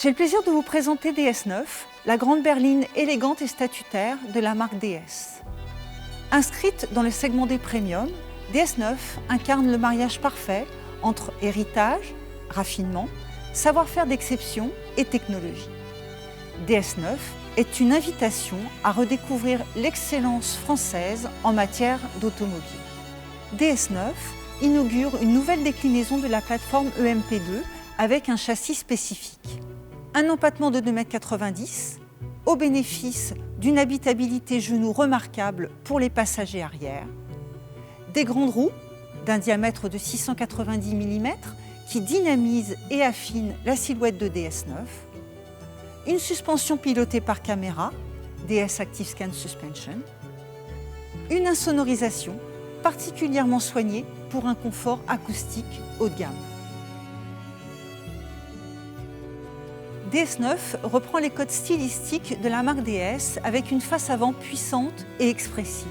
J'ai le plaisir de vous présenter DS9, la grande berline élégante et statutaire de la marque DS. Inscrite dans le segment des premiums, DS9 incarne le mariage parfait entre héritage, raffinement, savoir-faire d'exception et technologie. DS9 est une invitation à redécouvrir l'excellence française en matière d'automobile. DS9 inaugure une nouvelle déclinaison de la plateforme EMP2 avec un châssis spécifique. Un empattement de 2,90 m au bénéfice d'une habitabilité genou remarquable pour les passagers arrière, des grandes roues d'un diamètre de 690 mm qui dynamisent et affinent la silhouette de DS9, une suspension pilotée par caméra, DS Active Scan Suspension, une insonorisation particulièrement soignée pour un confort acoustique haut de gamme. DS9 reprend les codes stylistiques de la marque DS avec une face avant puissante et expressive.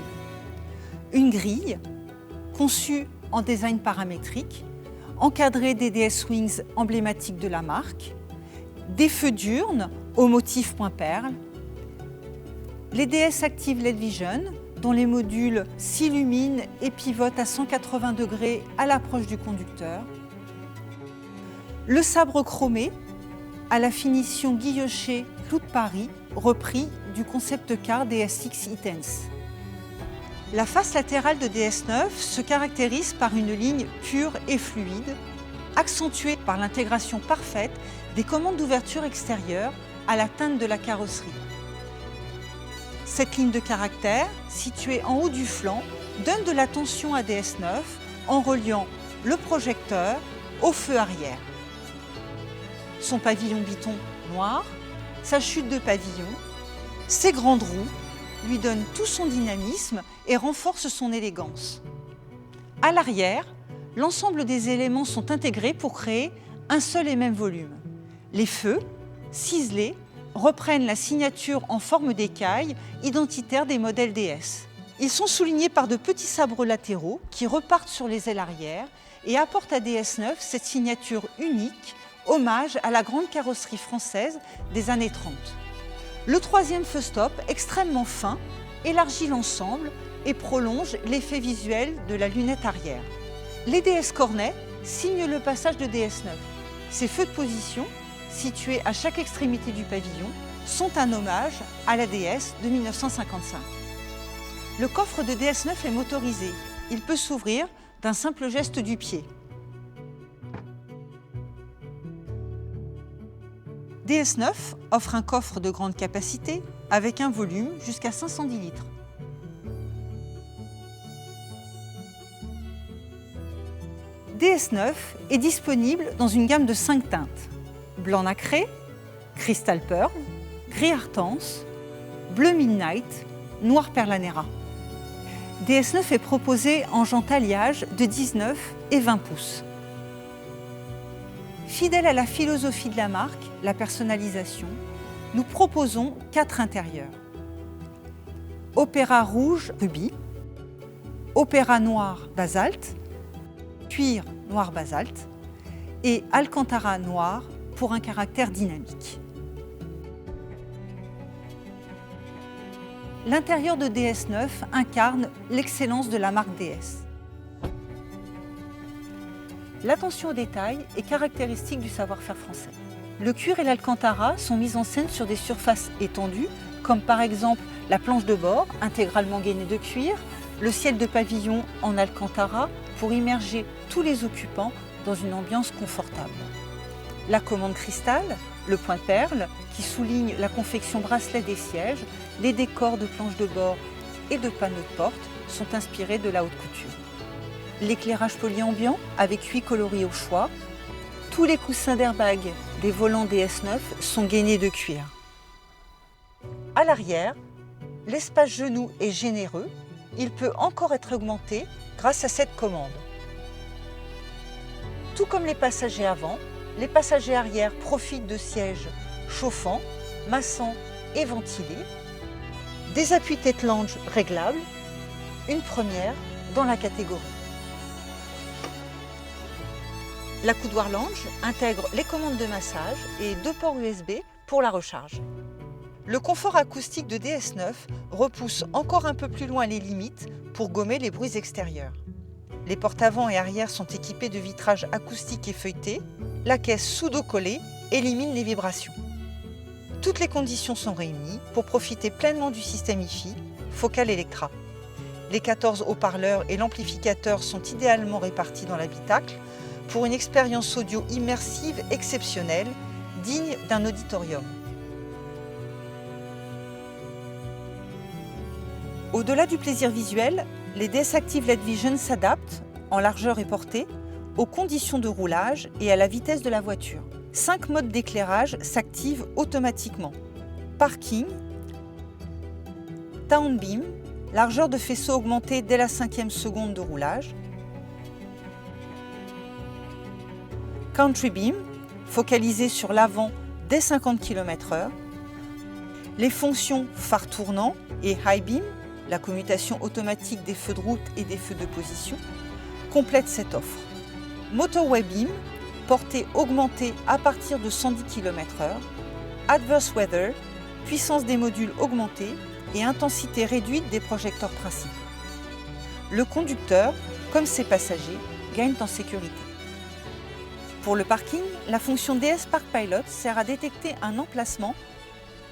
Une grille conçue en design paramétrique, encadrée des DS Wings emblématiques de la marque, des feux diurnes au motif point perle, les DS Active LED Vision dont les modules s'illuminent et pivotent à 180 degrés à l'approche du conducteur, le sabre chromé à la finition guillochée Clou de Paris, repris du concept car DSX E-Tense. La face latérale de DS9 se caractérise par une ligne pure et fluide, accentuée par l'intégration parfaite des commandes d'ouverture extérieure à la teinte de la carrosserie. Cette ligne de caractère, située en haut du flanc, donne de la tension à DS9 en reliant le projecteur au feu arrière. Son pavillon biton noir, sa chute de pavillon, ses grandes roues lui donnent tout son dynamisme et renforcent son élégance. À l'arrière, l'ensemble des éléments sont intégrés pour créer un seul et même volume. Les feux, ciselés, reprennent la signature en forme d'écaille identitaire des modèles DS. Ils sont soulignés par de petits sabres latéraux qui repartent sur les ailes arrière et apportent à DS9 cette signature unique, hommage à la grande carrosserie française des années 30. Le troisième feu stop, extrêmement fin, élargit l'ensemble et prolonge l'effet visuel de la lunette arrière. Les DS cornets signent le passage de DS9. Ces feux de position, situés à chaque extrémité du pavillon, sont un hommage à la DS de 1955. Le coffre de DS9 est motorisé. Il peut s'ouvrir d'un simple geste du pied. DS9 offre un coffre de grande capacité avec un volume jusqu'à 510 litres. DS9 est disponible dans une gamme de 5 teintes: blanc nacré, cristal pearl, gris artense, bleu midnight, noir perlanera. DS9 est proposé en jantes alliage de 19 et 20 pouces. Fidèle à la philosophie de la marque, la personnalisation, nous proposons 4 intérieurs. Opéra rouge rubis, opéra noir basalte, cuir noir basalte et alcantara noir pour un caractère dynamique. L'intérieur de DS9 incarne l'excellence de la marque DS. L'attention au détail est caractéristique du savoir-faire français. Le cuir et l'alcantara sont mis en scène sur des surfaces étendues, comme par exemple la planche de bord, intégralement gainée de cuir, le ciel de pavillon en alcantara pour immerger tous les occupants dans une ambiance confortable. La commande cristal, le point perle, qui souligne la confection bracelet des sièges, les décors de planches de bord et de panneaux de porte sont inspirés de la haute couture. L'éclairage polyambiant avec 8 coloris au choix. Tous les coussins d'airbag des volants DS9 sont gainés de cuir. À l'arrière, l'espace genou est généreux. Il peut encore être augmenté grâce à cette commande. Tout comme les passagers avant, les passagers arrière profitent de sièges chauffants, massants et ventilés, des appuis tête lounge réglables, une première dans la catégorie. La coudoir lounge intègre les commandes de massage et 2 ports USB pour la recharge. Le confort acoustique de DS9 repousse encore un peu plus loin les limites pour gommer les bruits extérieurs. Les portes avant et arrière sont équipées de vitrages acoustiques et feuilletés. La caisse pseudo-collée élimine les vibrations. Toutes les conditions sont réunies pour profiter pleinement du système Hi-Fi Focal Electra. Les 14 haut-parleurs et l'amplificateur sont idéalement répartis dans l'habitacle pour une expérience audio immersive exceptionnelle, digne d'un auditorium. Au-delà du plaisir visuel, les DS Active LED Vision s'adaptent, en largeur et portée, aux conditions de roulage et à la vitesse de la voiture. 5 modes d'éclairage s'activent automatiquement. Parking, Town Beam, largeur de faisceau augmentée dès la 5e seconde de roulage. Country Beam, focalisé sur l'avant dès 50 km/h. Les fonctions phare tournant et High Beam, la commutation automatique des feux de route et des feux de position, complètent cette offre. Motorway Beam, portée augmentée à partir de 110 km/h. Adverse Weather, puissance des modules augmentée et intensité réduite des projecteurs principaux. Le conducteur, comme ses passagers, gagnent en sécurité. Pour le parking, la fonction DS Park Pilot sert à détecter un emplacement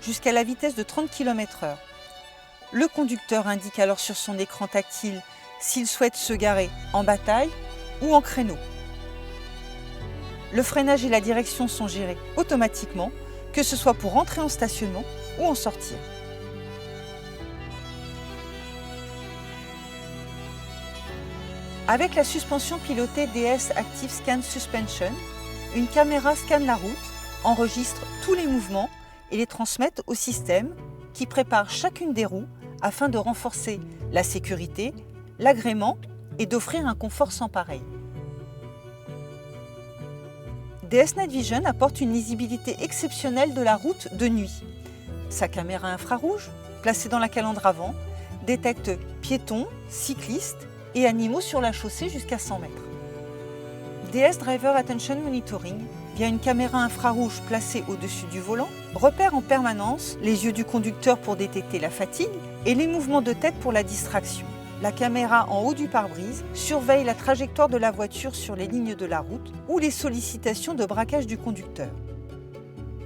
jusqu'à la vitesse de 30 km/h. Le conducteur indique alors sur son écran tactile s'il souhaite se garer en bataille ou en créneau. Le freinage et la direction sont gérés automatiquement, que ce soit pour entrer en stationnement ou en sortir. Avec la suspension pilotée DS Active Scan Suspension, une caméra scanne la route, enregistre tous les mouvements et les transmette au système qui prépare chacune des roues afin de renforcer la sécurité, l'agrément et d'offrir un confort sans pareil. DS Night Vision apporte une lisibilité exceptionnelle de la route de nuit. Sa caméra infrarouge, placée dans la calandre avant, détecte piétons, cyclistes et animaux sur la chaussée jusqu'à 100 mètres. DS Driver Attention Monitoring, via une caméra infrarouge placée au-dessus du volant, repère en permanence les yeux du conducteur pour détecter la fatigue et les mouvements de tête pour la distraction. La caméra en haut du pare-brise surveille la trajectoire de la voiture sur les lignes de la route ou les sollicitations de braquage du conducteur.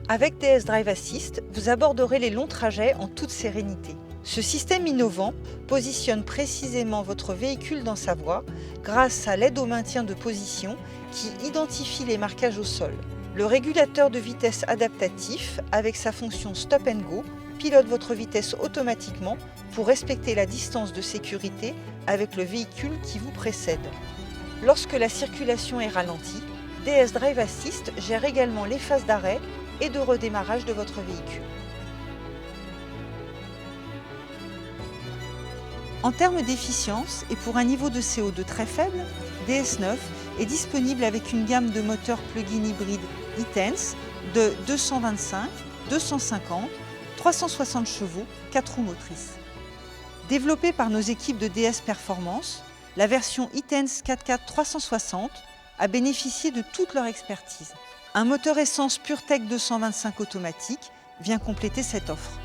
Avec DS Drive Assist, vous aborderez les longs trajets en toute sérénité. Ce système innovant positionne précisément votre véhicule dans sa voie grâce à l'aide au maintien de position qui identifie les marquages au sol. Le régulateur de vitesse adaptatif, avec sa fonction Stop and Go, pilote votre vitesse automatiquement pour respecter la distance de sécurité avec le véhicule qui vous précède. Lorsque la circulation est ralentie, DS Drive Assist gère également les phases d'arrêt et de redémarrage de votre véhicule. En termes d'efficience et pour un niveau de CO2 très faible, DS9 est disponible avec une gamme de moteurs plug-in hybrides e-Tense de 225, 250, 360 chevaux, 4 roues motrices. Développée par nos équipes de DS Performance, la version e-Tense 4x4 360 a bénéficié de toute leur expertise. Un moteur essence PureTech 225 automatique vient compléter cette offre.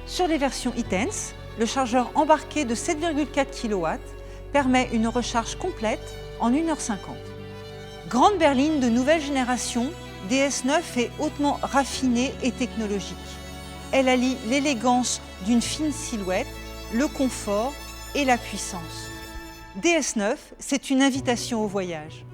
Sur les versions e-Tense, le chargeur embarqué de 7,4 kW permet une recharge complète en 1h50. Grande berline de nouvelle génération, DS9 est hautement raffinée et technologique. Elle allie l'élégance d'une fine silhouette, le confort et la puissance. DS9, c'est une invitation au voyage.